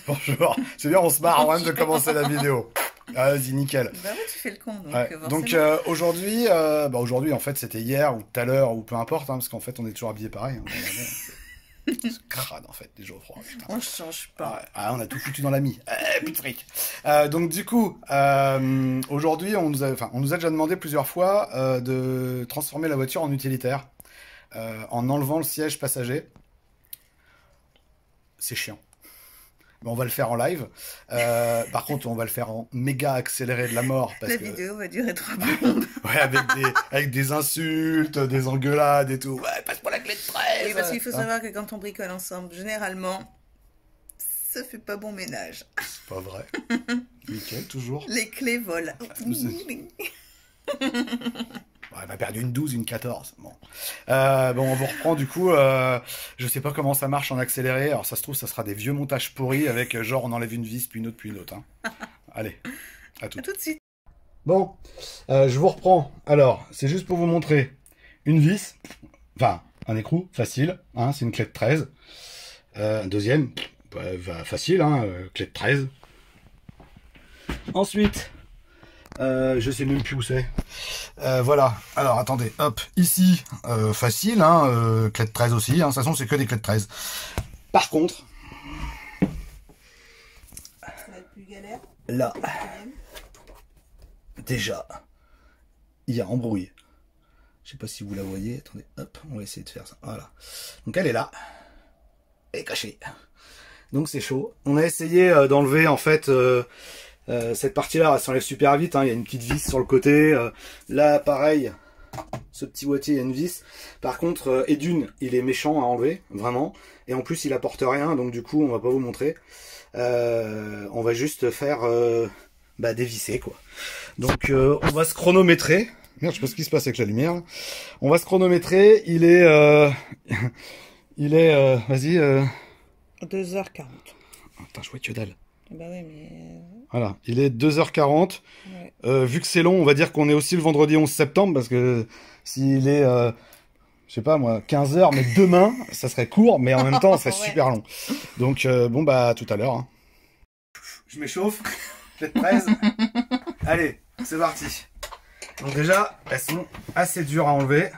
Bonjour. C'est bien, on se marre avant même de commencer la vidéo. Ah, vas-y, nickel. Bah ouais, tu fais le con, donc Ouais. forcément. Donc aujourd'hui, aujourd'hui en fait c'était hier ou tout à l'heure ou peu importe, hein, parce qu'en fait on est toujours habillé pareil. Hein, c'est crade en fait, les Geoffroy. Putain. On change pas. Ouais. Ah, on a tout foutu dans la mie. Plus de fric. Donc du coup, aujourd'hui on nous a déjà demandé plusieurs fois de transformer la voiture en utilitaire en enlevant le siège passager. C'est chiant. Mais on va le faire en live. Par contre, on va le faire en méga accéléré de la mort. Parce La que... vidéo va durer 3 secondes. Ouais, avec des insultes, des engueulades et tout. Ouais, passe-moi la clé de 13. Oui, parce qu'il faut savoir que quand on bricole ensemble, généralement, ça fait pas bon ménage. C'est pas vrai. Nickel, toujours. Les clés volent. Ouais, elle m'a perdu une 12, une 14. Bon, on vous reprend du coup. Je sais pas comment ça marche en accéléré. Alors ça se trouve, ça sera des vieux montages pourris avec genre on enlève une vis, puis une autre, puis une autre. Hein. Allez, à tout. À tout de suite. Bon, je vous reprends. Alors, c'est juste pour vous montrer une vis, enfin, un écrou, facile, hein, c'est une clé de 13. Un deuxième, facile, hein, clé de 13. Ensuite, je sais même plus où c'est. Voilà, alors attendez, hop, ici, facile, hein, clé de 13 aussi, hein, de toute façon c'est que des clés de 13. Par contre, Ça va être plus galère. là, déjà, il y a embrouille. Je sais pas si vous la voyez. Attendez, hop, on va essayer de faire ça. Voilà. Donc elle est là. Elle est cachée. Donc c'est chaud. On a essayé d'enlever en fait cette partie-là. Elle s'enlève super vite. Hein. Il y a une petite vis sur le côté. Là, pareil. Ce petit boîtier, il y a une vis. Par contre, et d'une, il est méchant à enlever, vraiment. Et en plus, il apporte rien. Donc du coup, on va pas vous montrer. On va juste faire dévisser quoi. Donc on va se chronométrer. Merde, je sais pas ce qui se passe avec la lumière. Là. On va se chronométrer. Il est vas-y 2h40. Attends, je vois que dalle. Bah ouais, mais... Voilà, il est 2h40. Ouais. Vu que c'est long, on va dire qu'on est aussi le vendredi 11 septembre parce que s'il est je sais pas moi 15h mais demain, ça serait court mais en même temps, ça serait super long. Donc bon bah tout à l'heure hein. Je m'échauffe. Peut-être 13. Allez, c'est parti. Donc déjà, elles sont assez dures à enlever.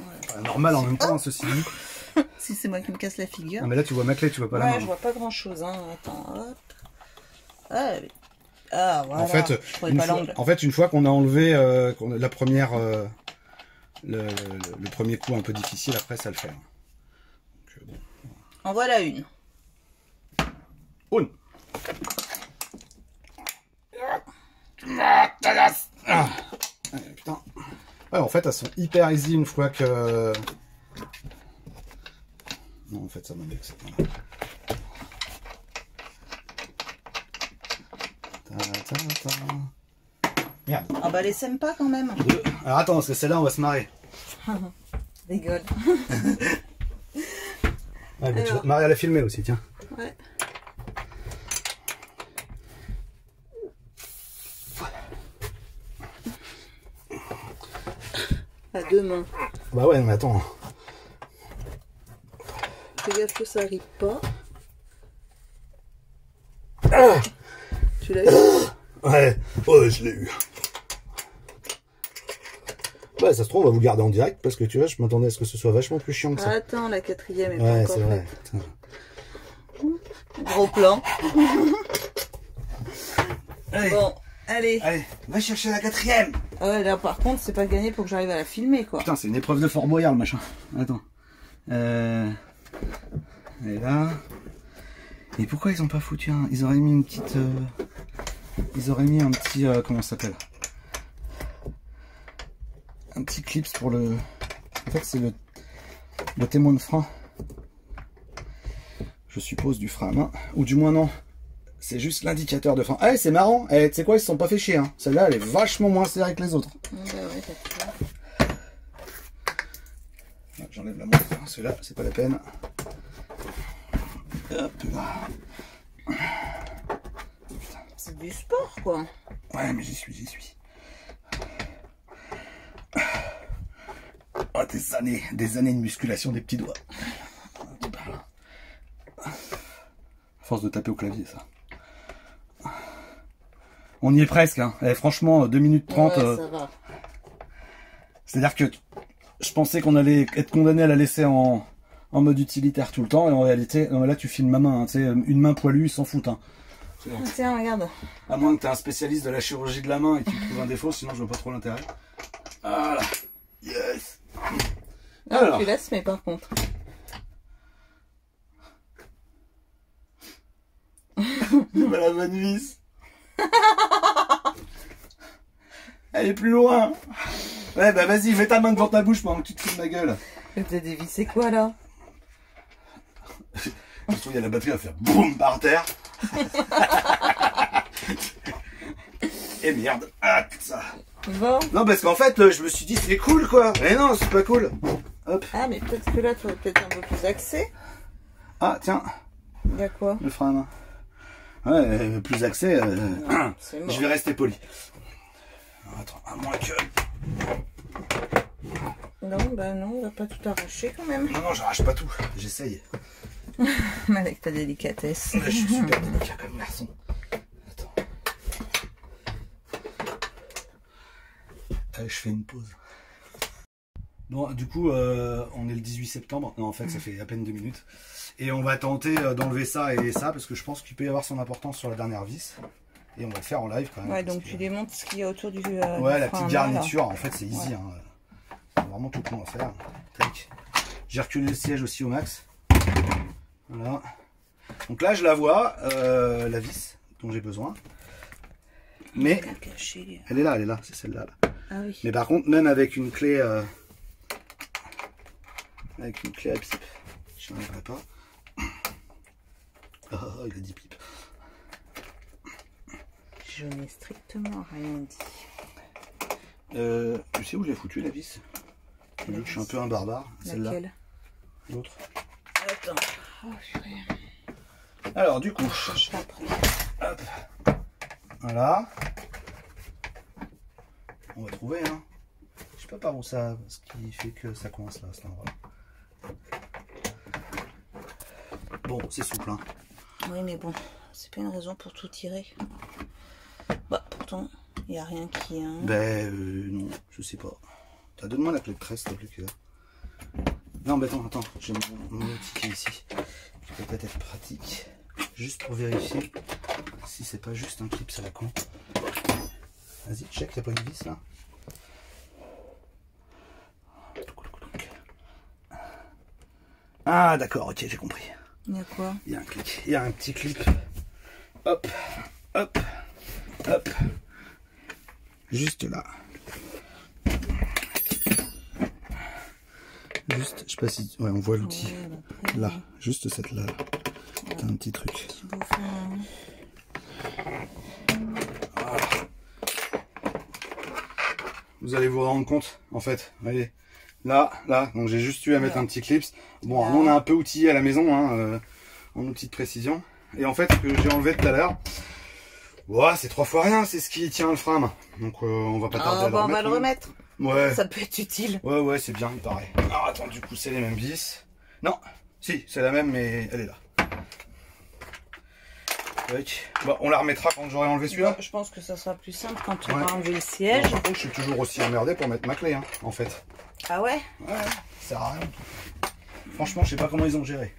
Ouais. Normal en même temps, ceci dit. Si c'est moi qui me casse la figure. Ah mais là tu vois ma clé, tu vois pas la main. Ouais, je vois pas grand chose, hein. Attends, hop. Ah, voilà. En fait, une fois qu'on a enlevé la première, le premier coup un peu difficile, après ça le fait. Donc, bon. En voilà une. Une. Ah, putain. Ouais, en fait, elles sont hyper easy une fois que... Non, en fait, ça m'indexe. Voilà. Merde. Ah bah les sème pas quand même. Deux. Alors attends, parce que celle-là, on va se marrer. Rigole. Ouais, mais tu vas te marrer à la filmer aussi, tiens. Ouais. À deux mains. Bah ouais, mais attends. Fais gaffe que ça arrive pas. Ah Tu l'as eu? Ouais, je l'ai eu. Ouais, ça se trouve, on va vous le garder en direct parce que tu vois, je m'attendais à ce que ce soit vachement plus chiant que ça. Attends, la quatrième est Ouais, pas c'est encore vrai. faite. Gros plan. Allez. Bon, allez. Allez, va chercher la quatrième. Ah ouais, là par contre, c'est pas gagné pour que j'arrive à la filmer quoi. Putain, c'est une épreuve de Fort Boyard le machin. Attends. Elle est là. Et pourquoi ils ont pas foutu un... Ils auraient mis une petite... Ils auraient mis un petit... comment ça s'appelle? Un petit clips pour le... En fait, c'est le témoin de frein. Je suppose du frein à main. Ou du moins non. C'est juste l'indicateur de frein. Ah, c'est marrant. Tu sais quoi, ils se sont pas fait chier. Hein. Celle-là, elle est vachement moins serrée que les autres. Bah ouais, J'enlève la montre. Celle-là, c'est pas la peine. Hop là. c'est du sport quoi. Ouais, mais j'y suis. Oh, des années de musculation des petits doigts. Force de taper au clavier, ça. On y est presque, hein. Eh, franchement, 2 minutes 30. Ouais, ça va. C'est-à-dire que je pensais qu'on allait être condamné à la laisser en mode utilitaire tout le temps, et en réalité, là tu filmes ma main, hein, tu sais, une main poilue, ils s'en foutent. Hein. Ah, tiens, regarde. À moins que tu aies un spécialiste de la chirurgie de la main et qu'il trouve un défaut, sinon je vois pas trop l'intérêt. Voilà. Yes. Non, Alors. tu laisses, mais par contre. La bonne vis. Elle est plus loin. Ouais, bah vas-y, fais ta main devant ta bouche pendant que tu te filmes ma gueule. Mais t'as dévissé quoi là? Je trouve qu'il y a la batterie à faire boum par terre. Et merde. Ah, ça. Bon. Non, parce qu'en fait, je me suis dit, c'est cool quoi. Mais non, c'est pas cool. Hop. Ah, mais peut-être que là, tu aurais peut-être un peu plus axé. Ah, tiens, Il y a quoi? le frein à main. Ouais, plus accès. C'est mort. Je vais rester poli. Attends, à moins que. Non, bah non, on va pas tout arracher quand même. Non, non, j'arrache pas tout. J'essaye. Avec ta délicatesse. Là, je suis super délicat comme garçon. Attends. Allez, je fais une pause. Bon, du coup, on est le 18 septembre. Non, en fait, ça fait à peine 2 minutes. Et on va tenter d'enlever ça et ça, parce que je pense qu'il peut y avoir son importance sur la dernière vis. Et on va le faire en live quand même. Ouais, donc tu démontes ce qu'il y a autour du. Ouais, la petite garniture, là. en fait, c'est easy. Ouais. Hein. C'est vraiment tout con à faire. Tac. J'ai reculé le siège aussi au max. Voilà. Donc là, je la vois, la vis dont j'ai besoin. Mais elle est là, c'est celle-là. Là. Ah oui. Mais par contre, même avec une clé à pipe, je n'y arriverai pas. Oh, il a dit pipe. Je n'ai strictement rien dit. Tu sais où je l'ai foutu la vis? Vu que je suis un peu un barbare. Celle-là. Laquelle? L'autre. Attends. Oh, purée. Alors, du coup, Je cherche pas après. hop. Voilà. On va trouver, hein. Je sais pas par où ça, ce qui fait que ça coince là, à cet endroit. Bon, c'est souple, hein. Oui, mais bon, c'est pas une raison pour tout tirer. Bah, pourtant, il n'y a rien qui. Hein. Ben, non, je sais pas. Donne-moi la clé de tresse, s'il te plaît, qui est là. Non, mais attends, j'ai mon outil qui est ici. Qui peut peut-être être pratique. Juste pour vérifier si c'est pas juste un clip à la con. Vas-y, check, il n'y a pas une vis là. Ah, d'accord, ok, j'ai compris. Il y a quoi? Il y a un clic, il y a un petit clip. Hop, hop, hop. Juste là. Juste, je sais pas si... Ouais, on voit l'outil. Ouais, là, juste cette là. T'as un petit truc. Voilà. Vous allez vous rendre compte, en fait. Voyez. Là, donc j'ai juste eu à mettre un petit clips. Bon, nous on a un peu outillé à la maison, hein, en outil de précision. Et en fait, ce que j'ai enlevé tout à l'heure, ouais, c'est 3 fois rien, c'est ce qui tient le frein. Donc on va pas tarder à le on remettre. va le remettre. Ouais. Ça peut être utile. Ouais, c'est bien, il paraît. Alors attends, du coup, c'est les mêmes vis. Non, si, c'est la même, mais elle est là. Bon, on la remettra quand j'aurai enlevé celui-là. Je pense que ça sera plus simple quand tu auras enlevé le siège. Par contre, je suis toujours aussi emmerdé pour mettre ma clé, hein, en fait. Ah ouais? Ouais, ça sert à rien. Franchement, je sais pas comment ils ont géré.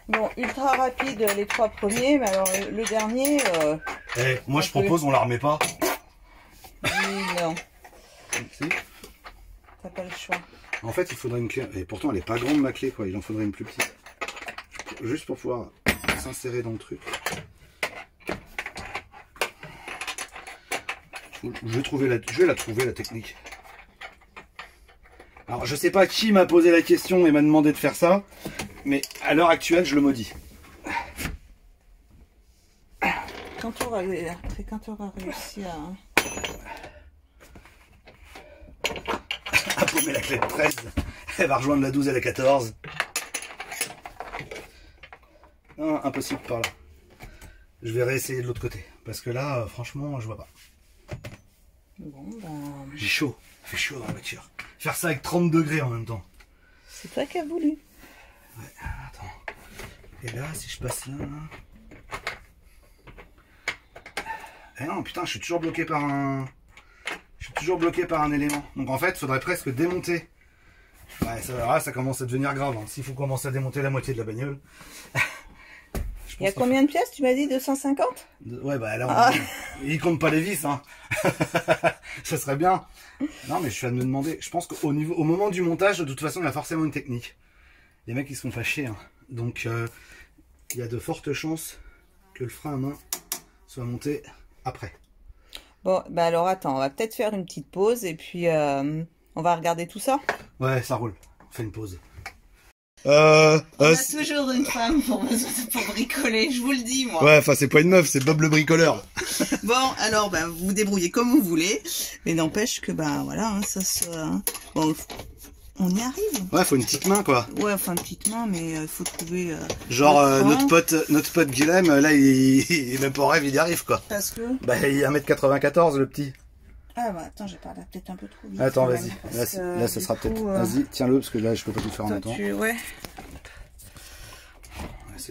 Bon, ultra rapide les 3 premiers, mais alors le dernier... Moi je propose, on la remet pas. Oui, non. Si. T'as pas le choix. En fait, il faudrait une clé. Et pourtant, elle est pas grande ma clé, quoi. Il en faudrait une plus petite. Juste pour pouvoir s'insérer dans le truc. Je vais la trouver, la technique. Alors, je sais pas qui m'a posé la question et m'a demandé de faire ça, mais à l'heure actuelle, je le maudis. Quand tu auras réussi à paumer la clé de 13, elle va rejoindre la 12 et la 14. Non, impossible par là. Je vais réessayer de l'autre côté, parce que là, franchement, je vois pas. Bon, ben... J'ai chaud, il fait chaud dans la voiture. Faire ça avec 30 degrés en même temps. C'est toi qui as voulu. Ouais, attends. Et là, si je passe là... Eh non, putain, je suis toujours bloqué par un... Je suis toujours bloqué par un élément. Donc en fait, il faudrait presque démonter. Ouais, ça commence à devenir grave. Hein. S'il faut commencer à démonter la moitié de la bagnole. Il y a combien de pièces, tu m'as dit 250? Ouais, bah là, il compte pas les vis, hein. Ça serait bien. Non, mais je suis à me demander. Je pense au moment du montage, de toute façon, il y a forcément une technique. Les mecs, ils se font faire chier. Hein. Donc, il y a de fortes chances que le frein à main soit monté après. Bon, bah alors attends, on va peut-être faire une petite pause et puis on va regarder tout ça. Ouais, ça roule. On fait une pause. On a toujours une femme pour bricoler, je vous le dis, moi. Ouais, enfin, c'est pas une meuf, c'est Bob le bricoleur. Bon, alors, bah, vous vous débrouillez comme vous voulez. Mais n'empêche que, bah, voilà, hein, ça se... Bon, on y arrive. Ouais, faut une petite main, quoi. Ouais, enfin, une petite main, mais il faut trouver... Genre, notre pote Guilhem, là, il même pas en rêve, il y arrive, quoi. Parce que... Bah, il est 1m94, le petit. Ah, bah, attends, j'ai parlé peut-être un peu trop vite. Attends, vas-y. Là, ça sera peut-être... Vas-y, tiens-le, parce que là, je peux pas tout faire en même temps. Ouais.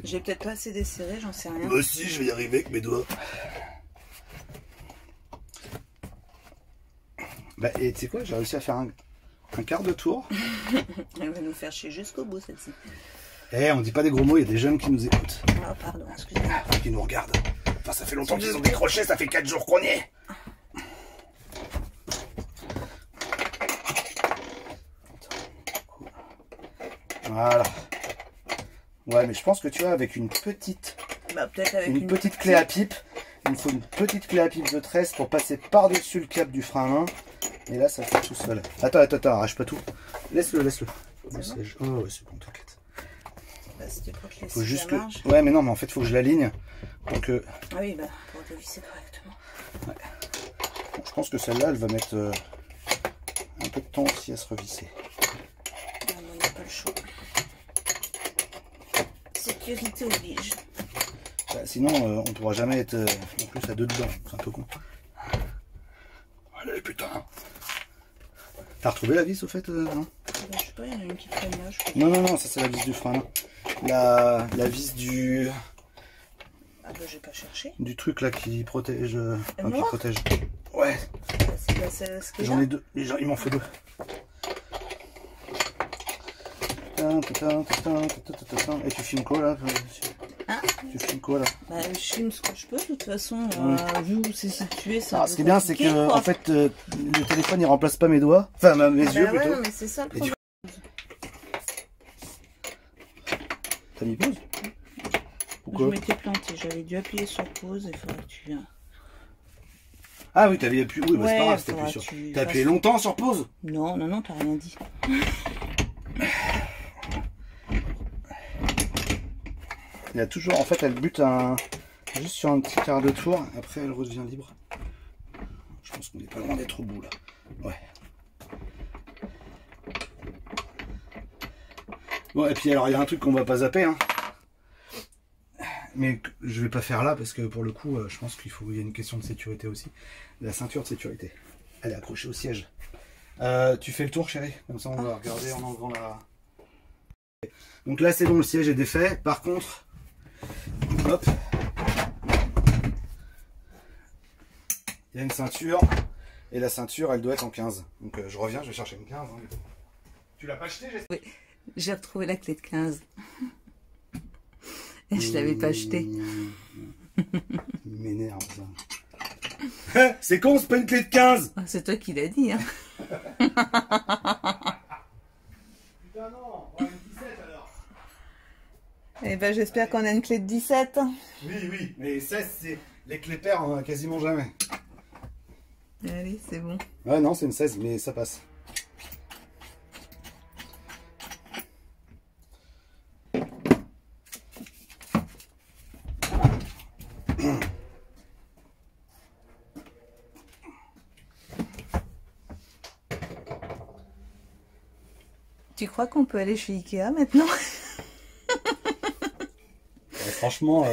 J'ai peut-être pas assez desserré, j'en sais rien. Moi aussi, je vais y arriver avec mes doigts. Bah, et tu sais quoi, j'ai réussi à faire un quart de tour. Elle va nous faire chier jusqu'au bout, celle-ci. Eh, on dit pas des gros mots, il y a des jeunes qui nous écoutent. Ah, pardon, excusez-moi. Qui nous regardent. Enfin, ça fait longtemps qu'ils ont décroché, ça fait 4 jours qu'on y est. Voilà. Ouais, mais je pense que tu vois, avec une petite... Bah, peut-être avec une petite clé à pipe. Il me faut une petite clé à pipe de 13 pour passer par-dessus le cap du frein à main. Et là, ça fait tout seul. Attends, arrache pas tout. Laisse-le. Oh, ouais, c'est bon, t'inquiète. Bah, c'était pour que faut juste que... Ouais, mais non, mais en fait, faut que je l'aligne. Donc, Ah oui, bah, pour dévisser correctement. Ouais. Bon, je pense que celle-là, elle va mettre un peu de temps aussi à se revisser. Ah, non, il n'y a pas le choix. Sécurité oblige. Bah, sinon, on pourra jamais être en plus à deux dedans. C'est un peu con. Allez, putain. T'as retrouvé la vis au fait non Bah, je sais pas, il y en a une qui traîne là. Non, ça c'est la vis du frein. La vis du... Ah bah, j'ai pas cherché. Du truc là qui protège... Enfin, qui protège. Ouais. J'en ai deux. Il m'en faut deux. Et tu filmes quoi là? Hein? Tu filmes quoi là? Bah, je filme ce que je peux, de toute façon, vu où c'est situé, ça. Ce qui est bien, c'est que en fait, le téléphone il remplace pas mes doigts, enfin mes yeux ouais, plutôt. Non, mais c'est ça le problème. T'as mis pause? Pourquoi? Je m'étais planté, j'avais dû appuyer sur pause et il faudrait que tu... Ah oui, t'avais appuyé, oui, bah, c'est pas grave, c'était plus sûr. T'as appuyé longtemps sur pause? Non, t'as rien dit. Il y a toujours, en fait, elle bute juste sur un petit quart de tour, après elle redevient libre. Je pense qu'on n'est pas loin d'être au bout là. Ouais. Bon, et puis alors, il y a un truc qu'on va pas zapper, hein. Mais je vais pas faire là parce que pour le coup, je pense qu'il y a une question de sécurité aussi. La ceinture de sécurité. Elle est accrochée au siège. Tu fais le tour, chérie? Comme ça, on va regarder en enlevant la... Donc là, c'est bon, le siège est défait. Par contre, hop, il y a une ceinture. Et la ceinture, elle doit être en 15. Donc je reviens, je vais chercher une 15. Hein. Tu l'as pas acheté, j'espère? Oui, j'ai retrouvé la clé de 15. Et je l'avais pas acheté. Il m'énerve ça. C'est con, c'est pas une clé de 15. Oh, c'est toi qui l'as dit, hein. Putain non, on a une 17 alors. Eh ben j'espère qu'on a une clé de 17. Oui, mais 16 c'est... Les clés paires, on en a quasiment jamais. Allez, c'est bon. Ouais non, c'est une 16, mais ça passe. Tu crois qu'on peut aller chez Ikea maintenant? Franchement...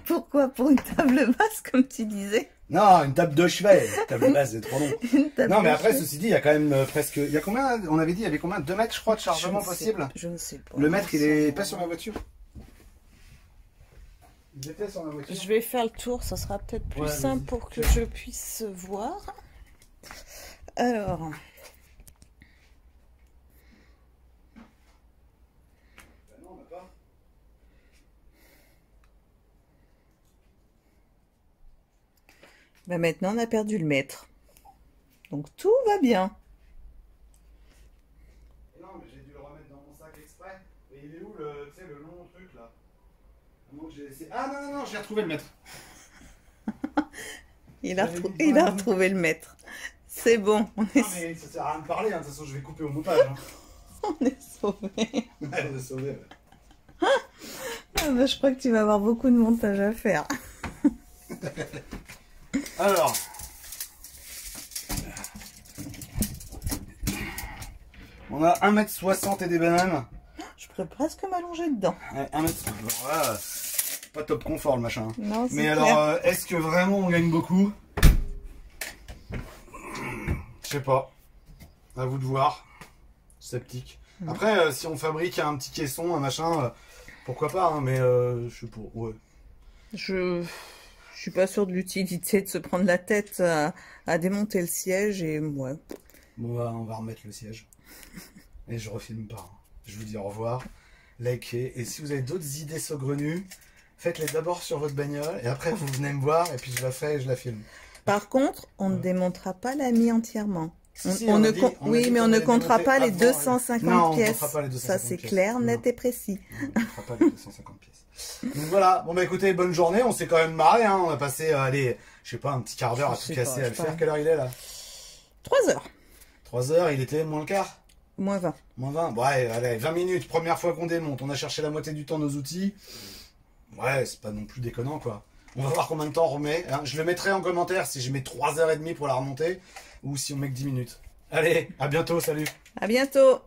Pourquoi? Pour une table basse, comme tu disais? Non, une table de chevet. Table de base, c'est trop long. Une table Non, mais de après, chevet. ceci dit, il y a quand même presque... Il y a combien, on avait dit, il y avait combien? 2 mètres, je crois, de chargement possible. Je ne sais pas. Le mètre, il est pas sur ma voiture. Il était sur ma voiture. Je vais faire le tour, ça sera peut-être plus Ouais, simple vas-y. pour que je puisse voir. Alors, Bah non, on n'a pas. bah maintenant on a perdu le mètre. Donc tout va bien. Et non, mais j'ai dû le remettre dans mon sac exprès. Et il est où le, tu sais, le long truc là? Donc, j'ai laissé... Ah non, non, non, j'ai retrouvé le mètre. Il a, J'avais mis il dans a la- retrouvé le mètre. C'est bon, on Non, est, mais ça sert à rien de parler, hein. De toute façon, je vais couper au montage. Hein. on est sauvé. Ouais, de sauver. Ouais. Ah bah, je crois que tu vas avoir beaucoup de montage à faire. Alors. On a 1m60 et des bananes. Je pourrais presque m'allonger dedans. Ouais, 1m60. Voilà. Pas top confort le machin. Non, c'est Mais clair. alors, est-ce que vraiment on gagne beaucoup? Je sais pas. À vous de voir. Sceptique. Après, si on fabrique un petit caisson, un machin, pourquoi pas, hein, mais je suis pour. Ouais. Je suis pas sûre de l'utilité de se prendre la tête à démonter le siège et ouais. Bon, on va remettre le siège. Et je refilme pas. Hein. Je vous dis au revoir. Likez. Et si vous avez d'autres idées saugrenues, faites-les d'abord sur votre bagnole et après vous venez me voir et puis je la fais et je la filme. Par contre, on ne démontera pas la mie entièrement. Si, On, si, on a ne dit- com- on a oui, dit mais qu'on on ne allait comptera démonter pas les avant, 250 non, on pièces. comptera pas les 250 Ça, c'est pièces. clair, Non. net et précis. On ne fera pas les 250 pièces. Donc voilà, bon bah écoutez, bonne journée, on s'est quand même marré, hein. On a passé, allez, je sais pas, un petit quart d'heure à Je tout sais casser, pas, à le je sais faire. pas. Quelle heure il est là? 3 heures, 3 heures, il était moins le quart? moins 20. Moins 20? Bon, ouais, allez, 20 minutes, première fois qu'on démonte, on a cherché la moitié du temps nos outils. Ouais, c'est pas non plus déconnant quoi. On va voir combien de temps on remet. Hein. Je le mettrai en commentaire si je mets 3h30 pour la remonter ou si on met que 10 minutes. Allez, à bientôt, salut! À bientôt!